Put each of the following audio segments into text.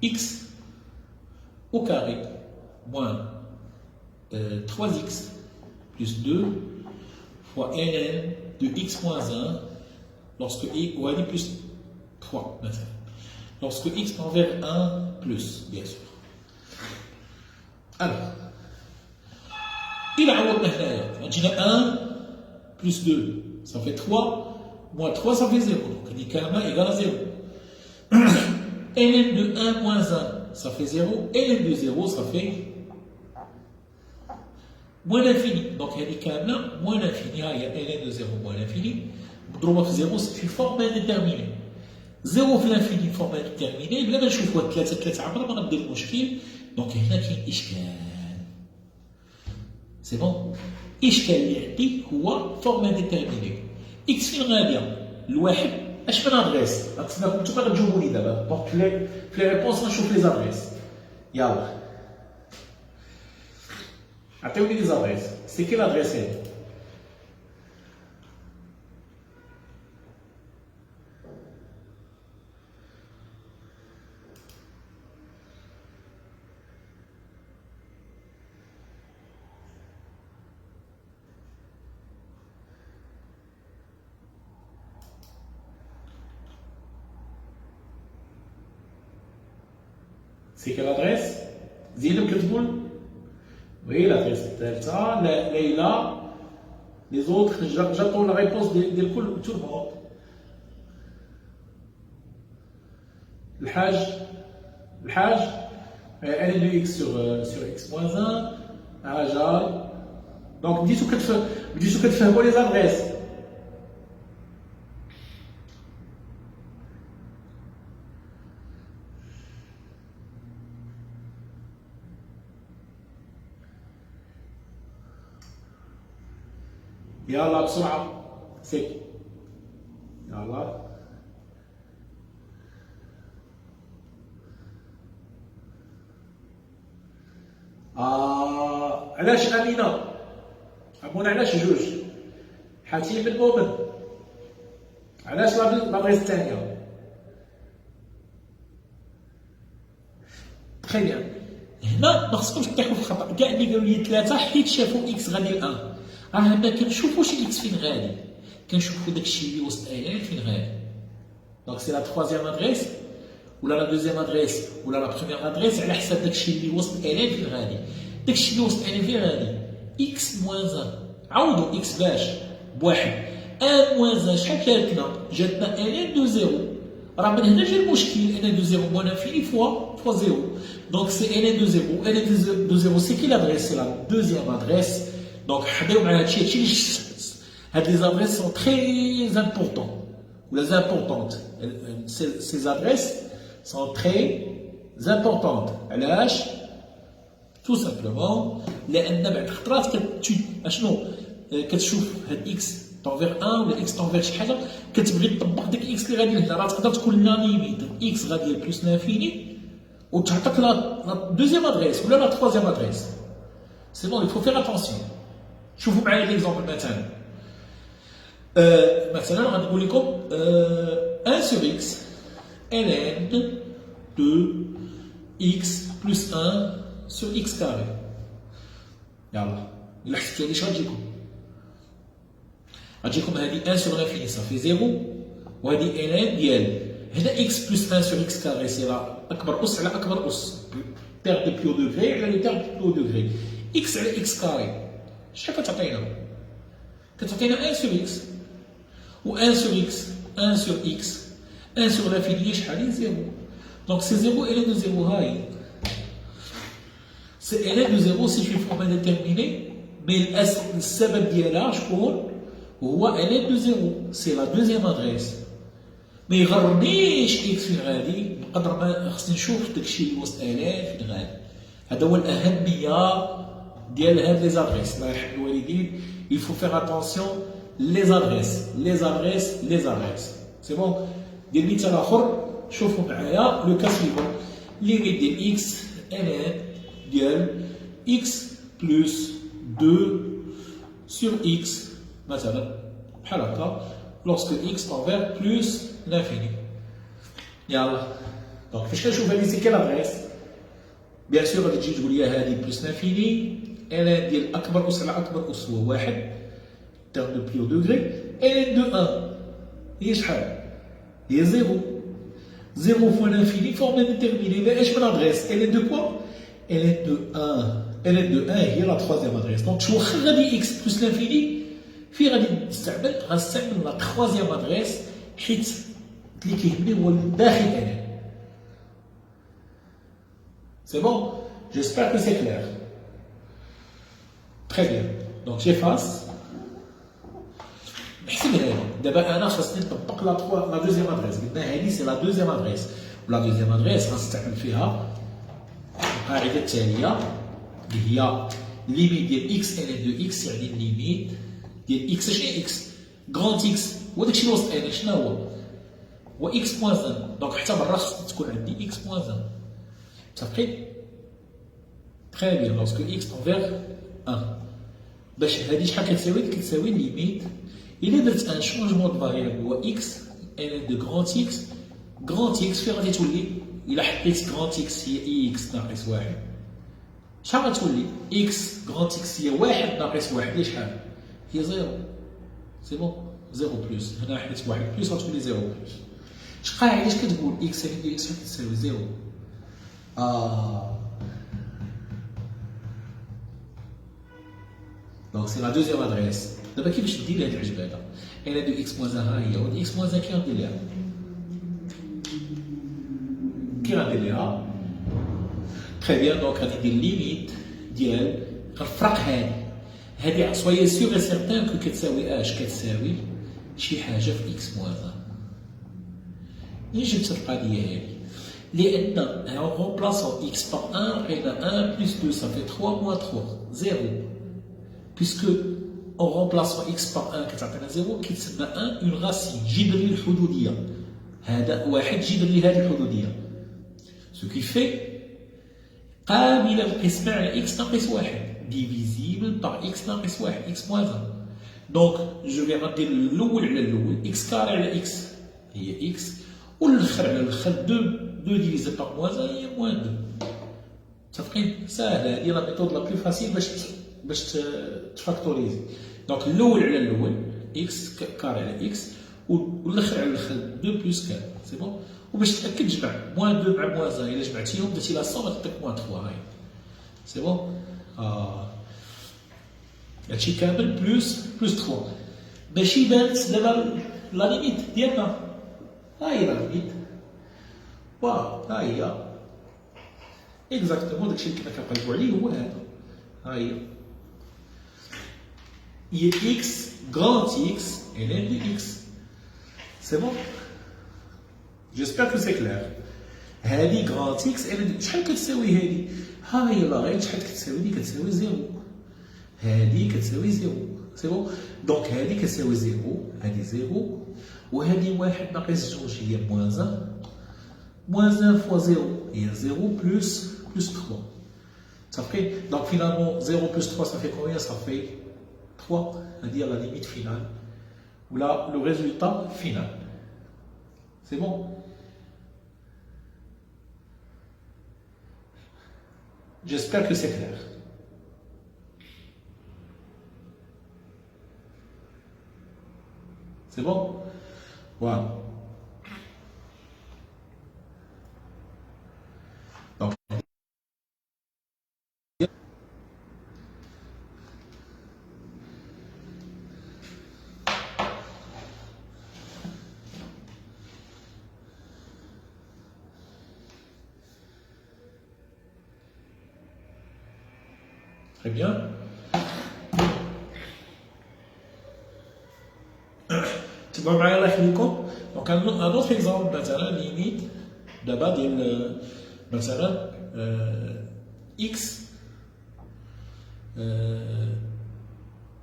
x au carré moins 3x plus 2 fois ln de x moins 1 lorsque x ou n plus 3 مثلا. Lorsque x tend vers 1 plus, bien sûr. Alors, il a عوضنا هنايا عندنا 1 plus 2 ça fait 3 moins 3 ça fait 0 donc on dit qu'A égale à 0. ln de 1 moins 1 ça fait 0, ln de 0 ça fait moins l'infini. Donc il y a moins l'infini, il y a ln de 0 moins l'infini. مضروبة في 0 c'est une forme indéterminée. 0 في l'infini forme indéterminée بلا ما نشوفوها 3 عمرها ما غدير مشكل. دونك هنا كاين إشكال. سي بون. الإشكال اللي عندي هو فورم indéterminée. إكس فين غادية؟ الواحد اش من ادريس؟ نتوما غتجاوبوا لي دابا. دونك في لي ريبونس غنشوف لي زادريس. يلا. عطيوني لي زادريس. سي كي لادريس هادي؟ C'est quelle adresse? Zénep Ketboul? Oui, l'adresse Delta, Leïla, les autres, j'attends la réponse de tout le monde. Le Hajj, elle est de x sur x moins 1, Hajjal. Donc, dis-nous que tu fais les adresses. يلا بسرعة سك يلا علاش أمينة أبونا علاش جوج حاتم بن مؤمن علاش لابغيز الثانية تخي بيان هنا ما خصكمش تطيحوا في الخطأ كاع اللي قالوا لي 3 حيت شافوا إكس غادي ل1 راه ما كنشوفوش اكس فين غادي كنشوفو داكشي اللي وسط ان فين غادي دونك سي لا تخوازيام ادريس ولا لا دوزيام ادريس ولا لا بروميير ادريس على حساب داكشي اللي وسط ان فين غادي داكشي اللي وسط ان فين غادي اكس موان 1 عوضوا اكس باش بواحد ان موان 1 شحال جاتنا ان دو زيرو راه من هنا جا المشكل ان دو زيرو موان انفيني فوا زيرو دونك سي ان دو زيرو ان دو زيرو سي كي لادريس سي لا دوزيام ادريس. Donc, les adresses sont très importantes. Ou les importantes. Ces adresses sont très importantes. علاش؟ tout simplement لأن بعد خطرات اشنو كتشوف هاد اكس طونفير 1 ولا اكس طونفير شي حاجه كتبغي تطبق ديك اكس اللي غادي لهنا راه تقدر تكون لا ليميت اكس غادي بلس لانفيني وتعطيك لا دوزيام ادريس ولا لا تروازيام ادريس. C'est bon, il faut faire attention. شوفوا معايا ليكزومبل مثلا غادي نقول لكم 1 sur x ln de x plus 1 sur x carré. يلا إلا حسبتوا هادي اش غتجيكم هادي 1 sur l'infini ça fait 0 وهادي ln ديال هنا x plus 1 sur x carré سي لا أكبر أس على أكبر أس terme de plus haut degré على le terme de plus haut degré x على x carré شحال كتعطينا؟ كتعطينا 1 sur x و 1 sur x 1 sur x 1 sur l'infini شحال 0 donc c'est 0 ln de 0 هاي c'est ln de 0 c'est une forme indéterminée mais السبب ديالها شكون؟ هو ln de 0 c'est la deuxième adresse ما يغرنيش x فين غادي بقدر ما خصني نشوف داكشي اللي وسط ln فين غادي هذا هو الأهمية ديال هاد لي ادريس. الله يرحم الوالدين il faut faire attention les adresses c'est bon. دير مثال اخر شوفوا معايا لو كا سويفون ليميت ديال x ln ديال x بلس 2 sur x مثلا بحال هكا lorsque x tend vers plus l'infini. يلا دونك فاش كنشوف هذه سي كيل ادريس بيان سور غادي تجي تقول لي هذه بلس لانفيني ال ديال اكبر اس على اكبر اس هو واحد تيرم دو بلي او دوغري ال دو 1 هي شحال؟ هي زيرو زيرو فوا لانفيني فورم ديتيرميني اش من ادريس ال دو كوا ال دو 1 ال دو 1 هي لا تخوازيام ادريس دونك شو واخا غادي اكس بلس لانفيني في غادي نستعمل لا تخوازيام ادريس حيت اللي كيهمني هو الداخل ال C'est bon? J'espère que c'est clair. Très bien. Donc j'efface. نحسبها دابا انا خاصني نطبق لا دوزيام ادريس قلنا هذه سي لا دوزيام ادريس ولا دوزيام ادريس غنستعمل فيها القاعده التاليه اللي هي ليميت ديال اكس ال دو اكس يعني الليميت ديال اكس شنو اكس غران اكس هو داكشي اللي وسط ال شنو هو اكس موان 1 دونك حتى برا خاص تكون عندي اكس موان 1 متفقين très bien lorsque x tend vers 1 باش هذه شحال كتساوي ليميت الا درت ان شونجمون دو فاريابل هو x ال دو غران x فين غادي تولي الا حطيت غران x هي x ناقص 1 شحال غتولي x غران x هي 1 ناقص 1 هي شحال هي 0 سي بون 0 بلس هنا حيت 1 بلس غتولي 0 بلس شقاعد علاش كتقول x ال دو x كتساوي 0 Donc c'est la deuxième adresse. D'abord, qui veut dire que je vais là? Elle est de x moins 1, il y a x moins 1 qui est là. Qui est là? Très bien, donc on a des limites ديال الفرق هذه soyez sûr et certain que كتساوي اش كتساوي شي حاجه في x moins 1. ليه جبت القضيه هذه؟ لان en remplaçant x par 1 لقينا 1 plus 2 ça fait 3 moins 3 0 puisque en remplaçant x par 1 كتعطينا 0 كيتسمى 1 une racine جذر للحدوديه هذا واحد جذر لهذه الحدوديه ce qui fait قابل للقسمة على x ناقص 1 divisible par x ناقص 1 x moins 1 donc je vais غندير الاول على الاول x كاري على x هي x والاخر على الاخر 2 divisé par moins 1 هي moins 2 متفقين ساهله هذه لا ميثود لا بلو فاسيل باش تفاكتوريزي دونك الاول على الاول اكس كاري على اكس والاخر على الاخر 2 بلس 4 سي بون وباش تاكد جمع موان 2 مع موان 1 الا جمعتيهم درتي لا صوم غتعطيك موان 3 هاي سي بون هادشي كامل بلس 3 ماشي بانت دابا لا ليميت ديالنا ها هي لا ليميت واو ها هي اكزاكتومون داكشي اللي كنا كنقلبوا عليه هو هذا ها هي هي x grand x ln de x. C'est bon? J'espère que c'est clair. هذه grand x ln de شحال كتساوي هذه؟ ها هي لا غير شحال كتساوي دي كتساوي 0. هذه كتساوي 0. سي بون؟ دونك هذه كتساوي 0 هذه 0 وهذه 1 ناقص 2 هي موان 1 موان 1 فوا 0 هي 0 بلس 3. متفقين؟ دونك فينالمون 0 بلس 3 ça fait combien? Ça fait 3, c'est-à-dire la limite finale, ou là, le résultat final. C'est bon? J'espère que c'est clair. C'est bon? Voilà. Donc, très bien. تبعوا معايا الله يخليكم. دونك ان اوتر اكزومبل مثلا ليميت دابا ديال مثلا اكس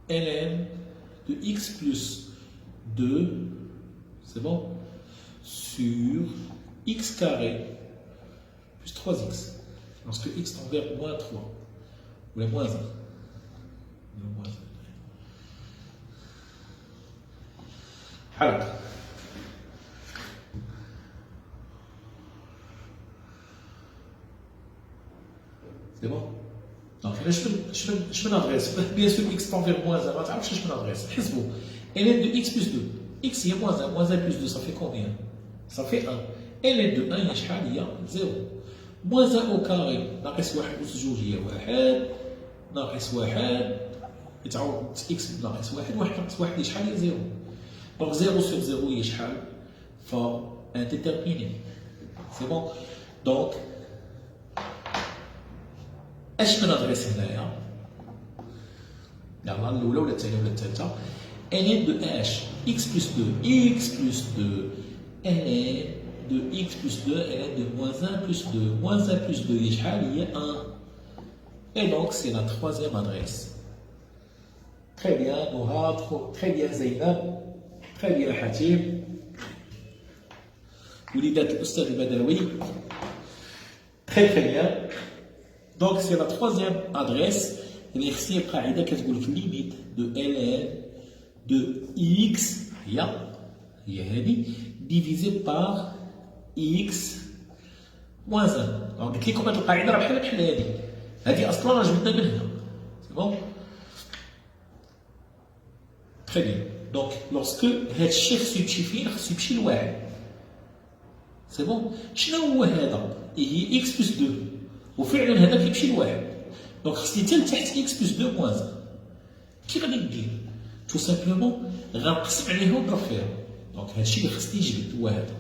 ln de x plus 2 c'est bon sur x carré plus 3x lorsque x tend vers moins 3 ou les moins 1 حلقة C'est bon? Donc, je me l'adresse. Bien sûr, x tend vers moins 1. Je me l'adresse. ln de x plus 2. X, il y a moins 1. Moins 1 plus 2, ça fait combien? Ça fait 1. ln de 1, il y a 0. Moins 1 au carré. ناقص 1 أس 2 هي 1. ناقص 1. يتعوض x ناقص 1. 1 ناقص 1 هي شحال؟ هي 0. Donc 0 sur 0 هي شحال؟ indéterminé. C'est bon? Donc, اش من ادريس هنايا؟ يلا الاولى ولا الثانيه ولا الثالثه. ln de h x plus 2 x plus 2 ln de x plus 2 ln de moins 1 plus 2 moins 1 plus 2 هي شحال؟ هي 1. Et donc c'est la troisième adresse. Très bien Noha, très bien Zainab, très bien Hatim. وليدات الأستاذ البدوي. Très très bien. Donc c'est la troisième adresse. اللي خصني قاعدة كتقول لك limite de ln de x هي هذه divisé par x moins 1. Donc قلت لكم هذه القاعدة راه بحال هذه أصلا راه جبدنا منها. C'est bon? Très bien. Donc lorsque هذا الشيء خصو يمشي فين؟ خصو يمشي لواحد. C'est bon? شنو هو هذا؟ هي x plus 2 وفعلا هذا كيمشي لواحد. دونك خصني حتى لتحت x plus 2 moins 1. كي غادي ندير؟ تو سامبلومون غنقسم عليها ونضرب فيها. دونك هادشي اللي خصني نجبد هو هذا.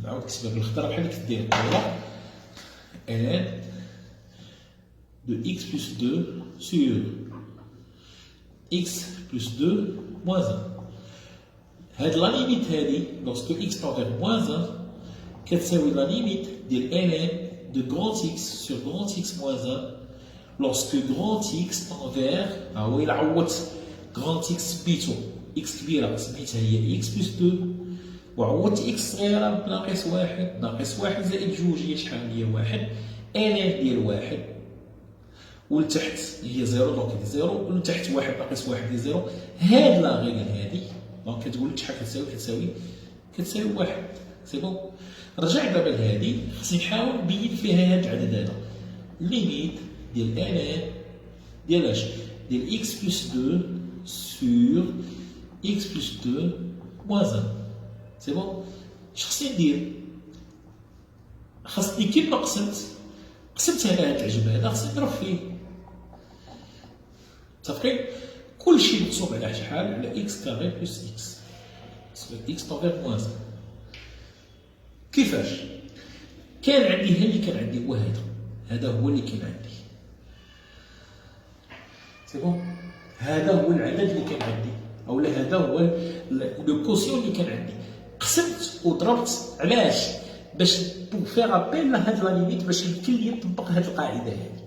نعاود نكتبها بالخضره بحال اللي كدير الطاوله. ln de x plus 2 sur x plus 2 moins 1. هاد لا ليميت هادي lorsque x tend vers moins 1 كتساوي لا ليميت ديال ln de grand x sur grand x moins 1 lorsque grand x tend vers هو إلا عوضت grand x سميتو x كبيرة سميتها هي x plus 2 وعوضت x صغيرة بناقص 1 ناقص 1 زائد 2 هي شحال؟ هي 1 ln ديال 1 ولتحت هي 0 دونك هي 0 ولتحت 1 ناقص 1 هي 0. هاد لا غير هادي دونك كتقول لك شحال كتساوي 1. سي بون. رجع دابا لهادي خصني نحاول نبين فيها هاد العدد هذا. ليميت ديال ln ديال اش؟ ديال x plus 2 sur x plus 2 moins 1. سي بون. اش خصني ندير؟ خاصني كيما قسمت على هاد العجب هذا خصني نضرب فيه. متفقين؟ كلشي مقسوم على شحال؟ على x كاري بلس x. x طوغير موان 1. كيفاش؟ كان عندي هذا اللي كان عندي هو هذا هو اللي كان عندي. سي بون. هذا هو العدد اللي كان عندي اولا هذا هو لو كوسيون اللي كان عندي. قسمت وضربت علاش؟ باش بو فيغ ابيل لهاد لا ليميت باش يمكن لي نطبق هاد القاعده هادي.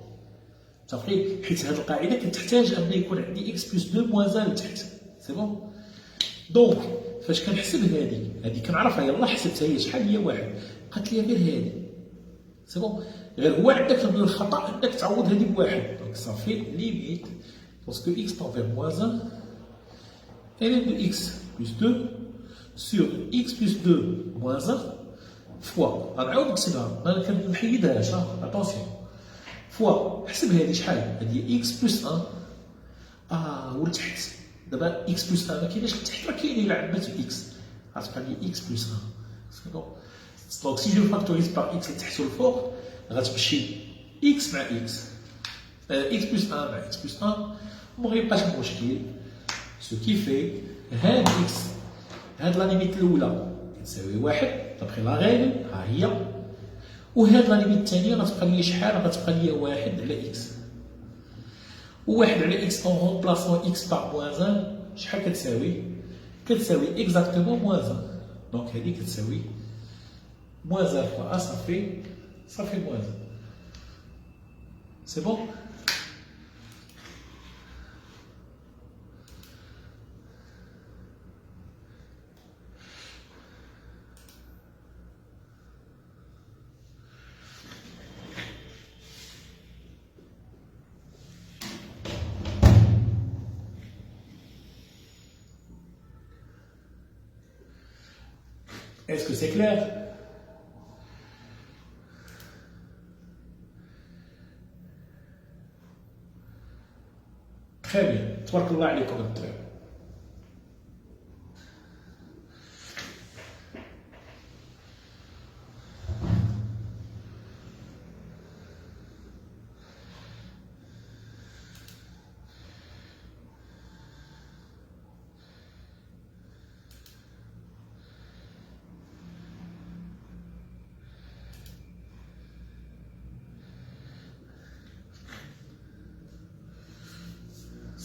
متفقين؟ حيت هاد القاعده كتحتاج ان يكون عندي x بلس 2 موان 1 لتحت. سي بون. دونك فاش كنحسب هادي كنعرفها يلاه حسبتها هي شحال؟ هي 1. قالت لي غير هادي. سي بون. غير هو عندك الخطا انك تعوض هادي بواحد. دونك صافي ليميت باسكو x tend vers moins 1 ln de x plus 2 sur x plus 2 moins 1 فوا غنعاود نكتبها ما كنحيدهاش. اتونسيون فوا حسب هادي شحال؟ هادي x بلس 1 ولتحت. دابا x بلس 1 ما كايناش لتحت راه كاين الا عبات x غتبقى لي x بلس 1. دونك سي جو فاكتوريز باغ x لتحت والفوق غتمشي x مع x x بلس 1 مع x بلس 1 وما غيبقاش مشكل. سو كي في هاد x هاد لا ليميت الاولى كتساوي 1 دابخي لا غيغل ها هي وهاد لا ليميت الثانيه غتبقى لي شحال؟ غتبقى لي 1 على x و1 على x اون رومبلاسون x باغ موان 1 شحال كتساوي؟ كتساوي اكزاكتومون موان 1. دونك هادي كتساوي موان 1 فوا صافي موان 1. سي بون. Est-ce que c'est clair? Très bien. تبارك الله عليكم الدراري.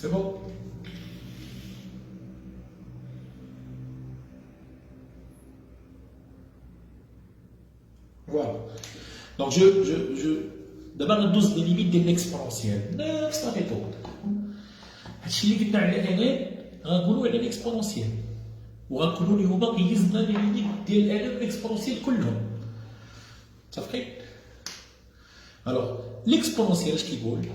C'est bon? Voilà. Donc, d'abord, on douze les limites de l'exponentielle. نفس la méthode. هادشي اللي قلنا على الان غنقولوا على l'exponentielle. وغنقولوا اليوم قيسنا لي ليميت ديال الان l'exponentielle كلهم. متفقين؟ Alors, l'exponentielle اش كيقول؟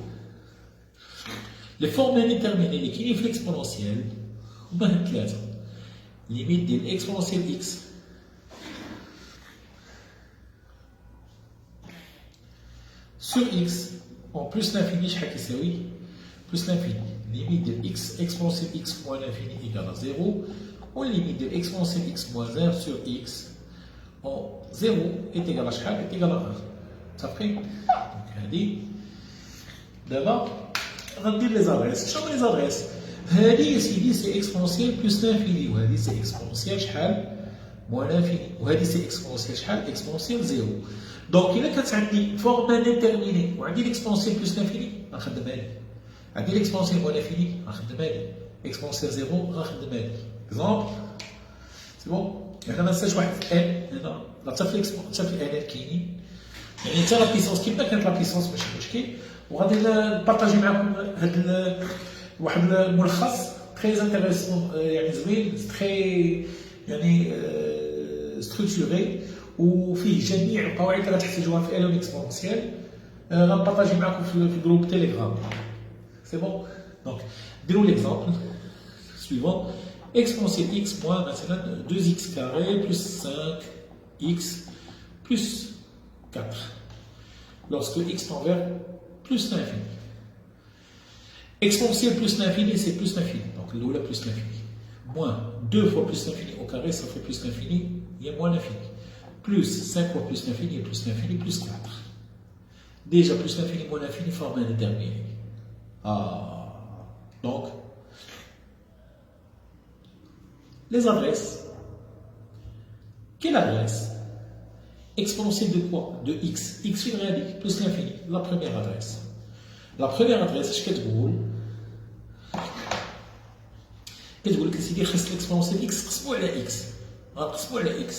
Les formes indéterminées اللي كاينين في l'exponentielle هما هاد ثلاثة. ليميت ديال exponentielle x sur x en plus l'infini شحال كيساوي plus l'infini limite de x exponentielle x moins l'infini égale à 0 ou limite de exponentielle x moins 1 sur x en 0 est égal à شحال est égal à 1 صافي donc هذه دابا غندير لي زادريس شنو لي زادريس هذه يا سيدي سي اكسبونسيال بلس لانفيني وهذه سي اكسبونسيال شحال موان لانفيني وهذه سي اكسبونسيال شحال اكسبونسيال زيرو دونك الا كانت عندي فورم ديتيرميني وعندي الاكسبونسيال بلس لانفيني غنخدمها لي عندي الاكسبونسيال موان لانفيني غنخدمها لي اكسبونسيال زيرو غنخدمها لي اكزومبل سي بون يعني ما ننساش واحد ان هنا حتى في الانات كاينين يعني حتى لا بيسونس كيما كانت لا بيسونس ماشي مشكل وغادي نبارطاجي معكم هذا واحد الملخص تري انتريسون يعني زوين تري يعني ستركتوري وفيه جميع القواعد اللي غتحتاجوها في الون اكسبونسيال غنبارطاجي معكم في جروب تيليجرام سي بون دونك ديروا ليكزامبل سويفون exponentielle x moins maintenant 2x carré plus 5x plus 4 lorsque x tend vers plus l'infini. Exponentielle plus l'infini, c'est plus l'infini. Donc l'eau plus l'infini. Moins 2 fois plus l'infini au carré, ça fait plus l'infini, il y a moins l'infini. Plus 5 fois plus l'infini, il y a plus l'infini, plus 4. Déjà, plus l'infini, moins l'infini, forme indéterminée. Ah. Donc, les adresses. Quelle adresse? Exponentielle de quoi? De x. X une réalité, plus l'infini. La première adresse. La première adresse, je vais vous dire que si je fais l'exponentielle x, je vais x. Je vais x.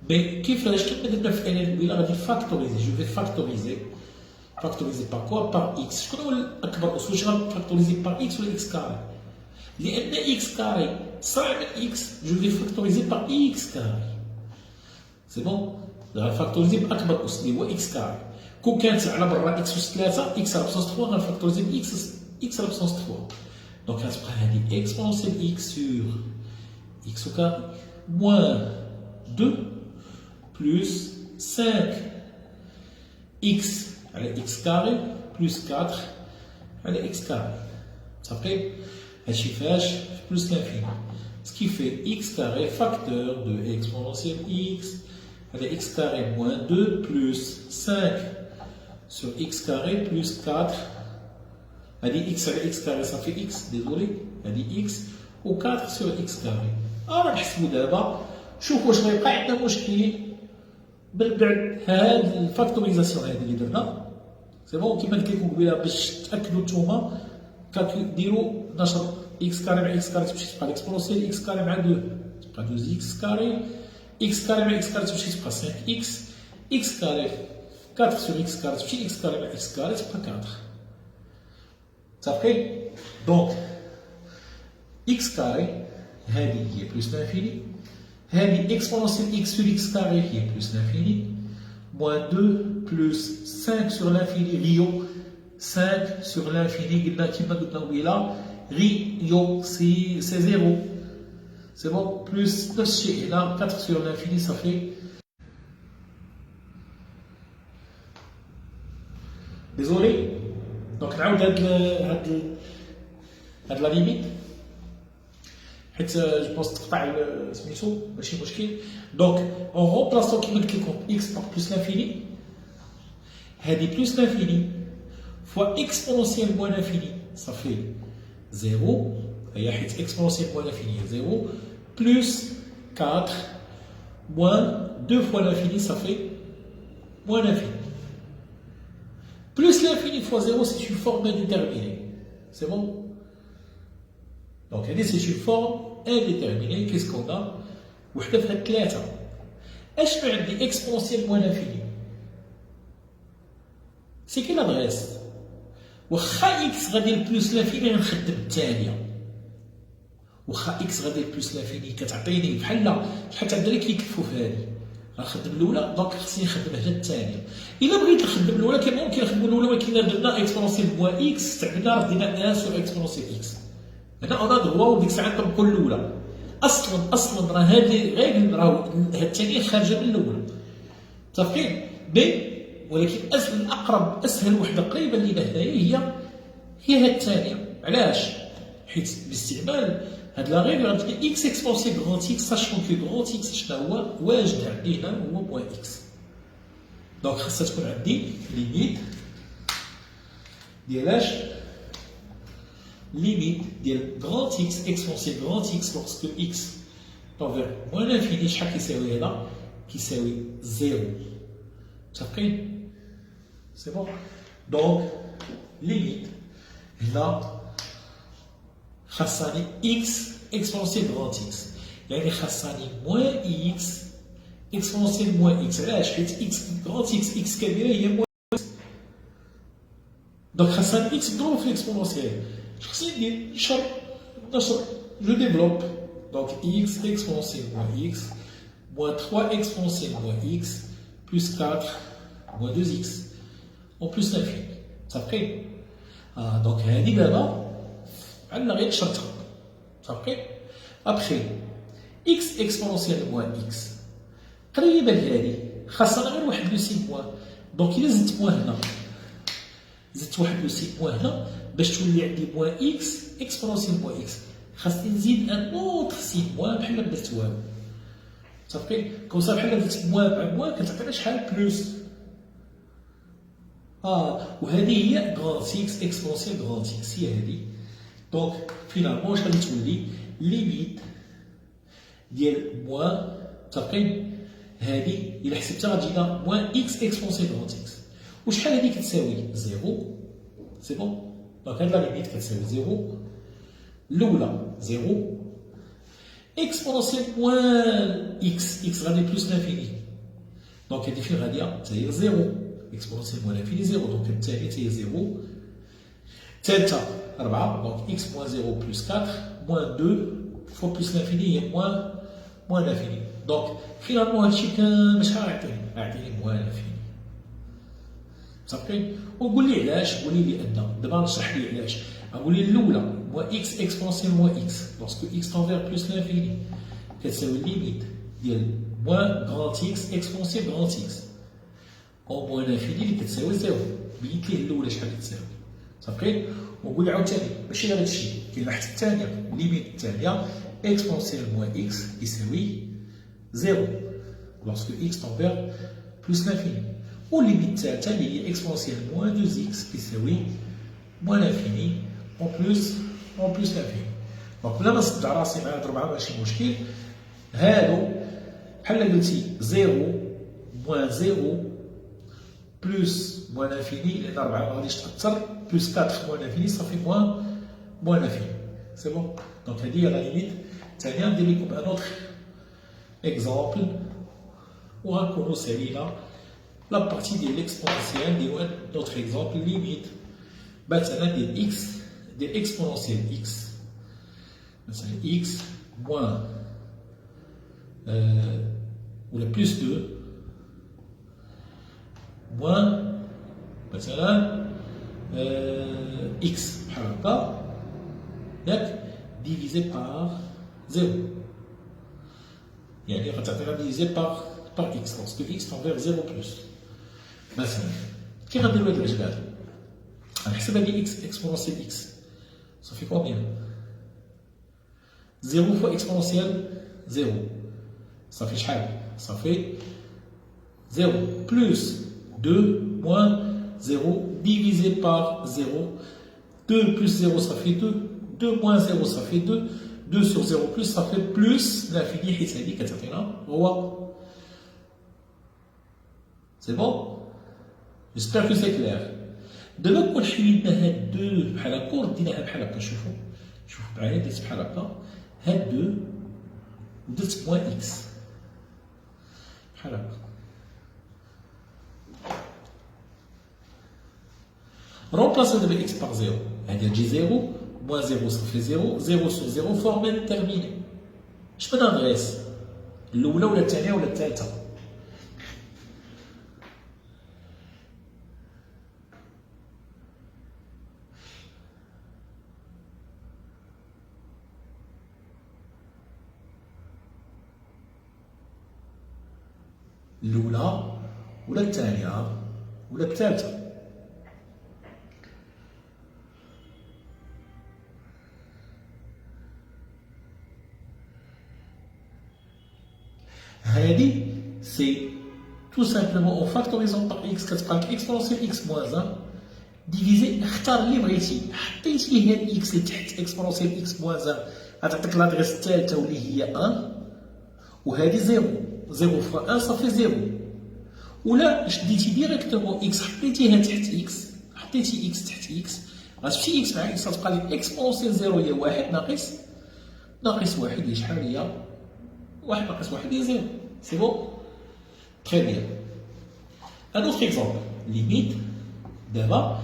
Mais je vais factoriser. Je vais factoriser. Factoriser par quoi? Par x. Je vais factoriser par x ou x carré. لأن x carré صعب x, je vais factoriser par x carré. C'est bon? غنفاكتوريزي بأكبر أس اللي هو x carré. كون كانت على برا x أس 3 x على بسونس 3 غنفاكتوريزي ب x على بسونس 3. دونك غتبقى هذه exponentielle x sur x au carré moins 2 plus 5 x على x carré plus 4 على x carré. صافي؟ هادشي فاش plus l'infini. Ce qui fait x carré facteur de exponentielle x avec x carré moins 2 plus 5 sur x carré plus 4. Elle dit x avec x carré, ça fait x, désolé. Elle dit x ou 4 sur x carré. Alors, نحسبوا دابا شوفوا واش غيبقى عندنا مشكل بعد هاد الفاكتوريزاسيون هادي اللي درنا. سي بون كيما قلت لكم قبيله باش تاكدوا نتوما كديروا نشر x carré مع x carré تمشي تبقى l'exponentielle x carré مع 2 تبقى 2x carré x carré مع x carré تمشي تبقى 5x x carré 4 sur x carré تمشي x carré مع x carré تبقى 4 صافي دونك x carré هذه هي بلس l'infini هذه exponentielle x sur x carré هي بلس l'infini moins 2 plus 5 sur l'infini rio 5 sur l'infini قلنا كيما قلنا قبيله rio c'est 0 c'est bon plus نفس الشيء هنا 4 sur l'infini ça fait désolé دونك نعاود هاد لا ليميت حيت جو بونس تقطع سميتو ماشي مشكل. دونك اون رومبلاسون كيما قلت لكم اكس باغ بلوس لانفيني، هادي بلوس لانفيني فوا اكسبونونسيال موان لانفيني صافي زيرو، هي حيت اكسبونونسيال موان لانفيني هي زيرو بلوس 4 moins 2 fois l'infini, ça fait moins l'infini. Plus l'infini fois 0, c'est une forme indéterminée. C'est bon? Donc, c'est une forme indéterminée. Qu'est-ce qu'on a? وحدة في هاد 3. أشنو عندي exponentielle moins l'infini? C'est quelle adresse? واخا x غادي لبلوس l'infini غنخدم الثانية. واخا اكس غادي بلوس لانفيني كتعطيني بحال شحال تعدى كيكفوا في هذه غنخدم الاولى، دونك خصني نخدم هنا الثانيه. الا بغيت نخدم الاولى كان ممكن نخدم الاولى ولكن درنا اكسبونسيال موا اكس استعملنا ردينا 1 سور اكسبونسيال اكس. هنا انا دروا وديك الساعه نطبقوا الاولى. اصلا راه هذه غير راه هاد الثانيه خارجه من الاولى متفقين بي، ولكن اسهل وحده قريبه لينا هنايا هي هاد الثانيه. علاش؟ حيت باستعمال هاد لا غير غتلقى اكس اكسبونسيال غران اكس ساشون كو غران اكس شنو هو واجد عندي هنا هو موان اكس. دونك خاصها تكون عندي ليميت ديال اش؟ ليميت ديال غران اكس اكسبونسيال غران اكس لوغسكو اكس تنفير موان لانفيني شحال كيساوي هذا؟ كيساوي زيرو. متفقين؟ سي بون. دونك ليميت هنا خاصني اكس اكسبونسيال غران اكس، يعني خاصني موان اكس اكسبونسيال موان اكس. علاش؟ حيت اكس غران اكس كبيره هي موان اكس، دونك خاصني اكس نضرب في الاكسبونسيال. خصني ندير نشر جو ديفلوب. دونك اكس اكسبونسيال موان اكس موان 3 اكسبونسيال موان اكس بلس 4 موان 2 اكس اون بلس لانفيني. متفقين؟ دونك هادي دابا عندنا غير شرطة. صافي ابخي اكس اكسبونسيال موان اكس قريبه لهادي خاصنا غير واحد لو سي موان. دونك الا زدت موان هنا زدت واحد لو سي موان هنا باش تولي عندي موان اكس اكسبونسيال موان اكس خاصني نزيد ان اوتر سي موان بحال ما درت والو. صافي كومسا بحال درت موان مع موان كتعطينا شحال بلوس. وهذه هي غران اكس اكسبونسيال غران اكس هي هذه. دونك فينالمون واش غادي تولي ليميت ديال موان متفقين هذه الا حسبتها غتجينا موان اكس اكسبونسيال غران اكس. وشحال هذه كتساوي زيرو. سي بون. دونك هاد لا ليميت كتساوي زيرو. الاولى زيرو اكسبونسيال موان اكس غادي بلوس لانفيني، دونك هادي فين غاديه حتى هي زيرو. اكسبونسيال موان لانفيني زيرو، دونك الثانيه حتى هي زيرو. الثالثه 4 دونك اكس موان 0 بلس 4 موان 2 فوا بلس لانفيني هي موان لانفيني. دونك فينالمون هادشي كامل شحال غيعطيني موان لانفيني. صافي وقول لي علاش. قول لي لان دابا نشرح لي علاش. غنقول لي الاولى موان اكس اكسبونسيال موان اكس لوrsque اكس تنفير بلس لانفيني كتساوي ليميت ديال موان غران اكس اكسبونسيال غران اكس او موان لانفيني اللي كتساوي 0. بينت ليه الاولى شحال كتساوي. صافي ونقول لي عاوتاني ماشي غير هادشي كاين واحد الثانيه ليميت الثانيه اكسبونسيال موان اكس يساوي 0 لوrsque اكس تنفير بلس لانفيني. والليميت الثالثه اللي هي اكسبونسيال موان 2 اكس كيساوي موان لانفيني اون بلس لانفيني. دونك بلا ما نصدع راسي مع هاد 4 ماشي مشكل. هادو بحال قلتي 0 موان 0 بلس موان لانفيني لان 4 ما غاديش تاثر بلس 4 موان لانفيني صافي موان لانفيني. سي بون. دونك هادي هي لا ليميت الثانيه. ندير لكم ان اوتر اكزومبل وغنكونو سالينا لا بارتي ديال ليكسبونسيال. نديرو ان اوتر اكزومبل ليميت مثلا ديال اكس ديال اكسبونسيال اكس مثلا اكس موان ولا بلس 2 موان مثلا اكس بحال هكا ياك ديفيزي بار 0 يعني غتعطينا ديفيزي بار اكس لوrsque اكس تنفير 0 بلس. مثلا كي غنديرو هاد العجله هادو غنحسب هذه x exponentielle x. Ça fait combien? 0 fois exponentielle 0. Ça fait شحال? Ça fait 0 plus 2 moins 0 divisé par 0. 2 plus 0 ça fait 2. 2 moins 0 ça fait 2. 2 sur 0 plus ça fait plus l'infini حيت هذه كتعطينا هو. C'est bon? J'espère que c'est clair. دابا كون حيدنا هاد دو بحال هكا وديناها بحال هكا شوفوا معايا درت بحال هكا هاد دو ودرت موان اكس بحال هكا. رومبلاسي دابا اكس باغ زيرو هادي تجي زيرو موان زيرو صافي زيرو زيرو سور زيرو فورميل تيرميني. شمن ادريس الاولى ولا الثانيه ولا الثالثه؟ الأولى ولا الثانية ولا الثالثة؟ هذه سي tout simplement en factorisant par x كتبقى exponentielle x moins 1 ديفيزي. اختار اللي بغيتي حطيتي هاد x اللي تحت exponentielle x moins 1 غتعطيك لادريس الثالثة واللي هي 1 وهذه 0. 0 fois 1 ça fait 0. ولا شديتي ديريكتومون اكس حطيتيها تحت اكس حطيتي اكس تحت اكس غتمشي اكس مع اكس غتبقى لك اكسبونسيال 0 هي 1 ناقص 1 هي شحال هي 1 ناقص 1 هي 0. سي بون تري بيان. ان اوتر اكزومبل ليميت دابا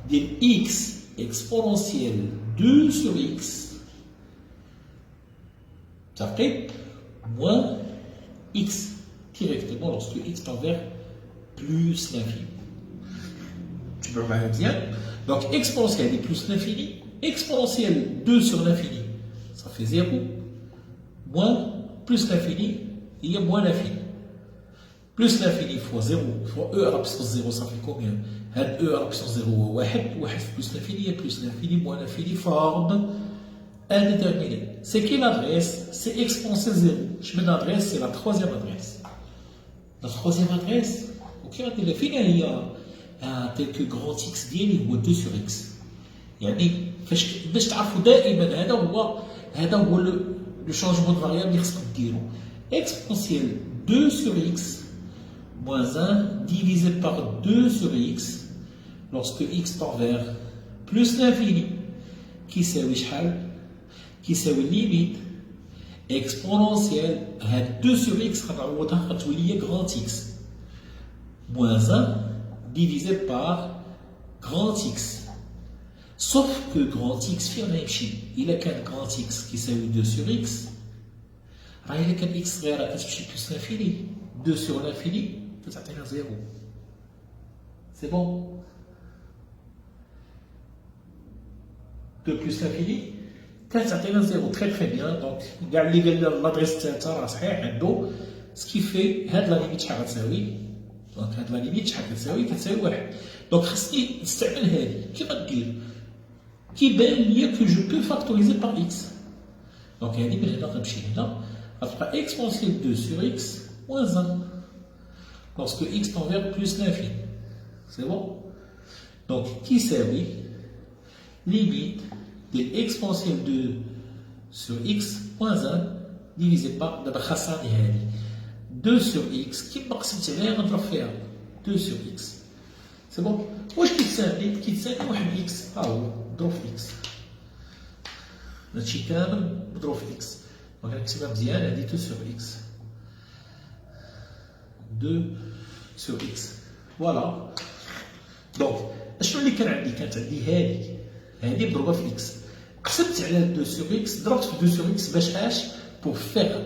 ديال اكس اكسبونسيال 2 سور اكس تقريب موان x directement lorsque x tend vers plus l'infini. Tu peux voir bien. Donc exponentielle est plus l'infini. Exponentielle 2 sur l'infini, ça fait 0. Moins plus l'infini, il y a moins l'infini. Plus l'infini fois 0 fois e à la puissance 0, ça fait combien? e à la puissance 0 1 plus l'infini et plus l'infini moins l'infini forme indéterminé. C'est quelle adresse? C'est exponentielle 0. Je mets l'adresse, c'est la troisième adresse. La troisième adresse, ok, il y a tel que grand x ديالي هو 2 sur x. يعني باش تعرفوا دائما هذا هو لو شونجمون دو فاريابل اللي خصكم ديروا. Exponentielle 2 sur x moins 1 divisé par 2 sur x lorsque x tend vers plus l'infini qui يساوي شحال؟ كيساوي ليميت اكسبونونسيال هاد 2 سور اكس غنعوضها غتولي هي غراند اكس موان 1 ديفيزي بار غراند اكس. سوف كو غراند اكس فين غيمشي؟ الا كان غراند اكس كيساوي 2 سور اكس راه الا كان اكس صغيره كتمشي بلس لانفيني 2 سور لانفيني كتعطينا 0. سي بون 2 بلس لانفيني كتعطينا 0. تري تري بيان. دونك كاع اللي قال لنا لادريس الثالثه راه صحيح عنده سكيفي هاد لا ليميت شحال غتساوي. دونك هاد لا ليميت شحال كتساوي 1. دونك خصني نستعمل هادي كيما دير كيبان ليا كو جو بو فاكتوريزي بار اكس. دونك هادي من هنا غنمشي هنا غتبقى اكسبونسيال 2 سور اكس موان 1 لورسكو اكس تون فير بلوس لانفيني. سي بون. دونك كيساوي ليميت exponentielle 2 sur x moins 1 divisé par d'abord خاصني هذه 2 sur x كيما قسمت عليها غنضرب فيها 2 sur x. سي بون. واش كيتساوي واحد x ها هو ضرب في x هادشي كامل مضروب في x. دونك نكتبها مزيان هذه 2 sur x 2 sur x فوالا. دونك اشنو اللي كان عندي؟ كانت عندي هذه مضروبه في x قسمت على 2 sur x ضربت في 2 sur x باش اش؟ pour faire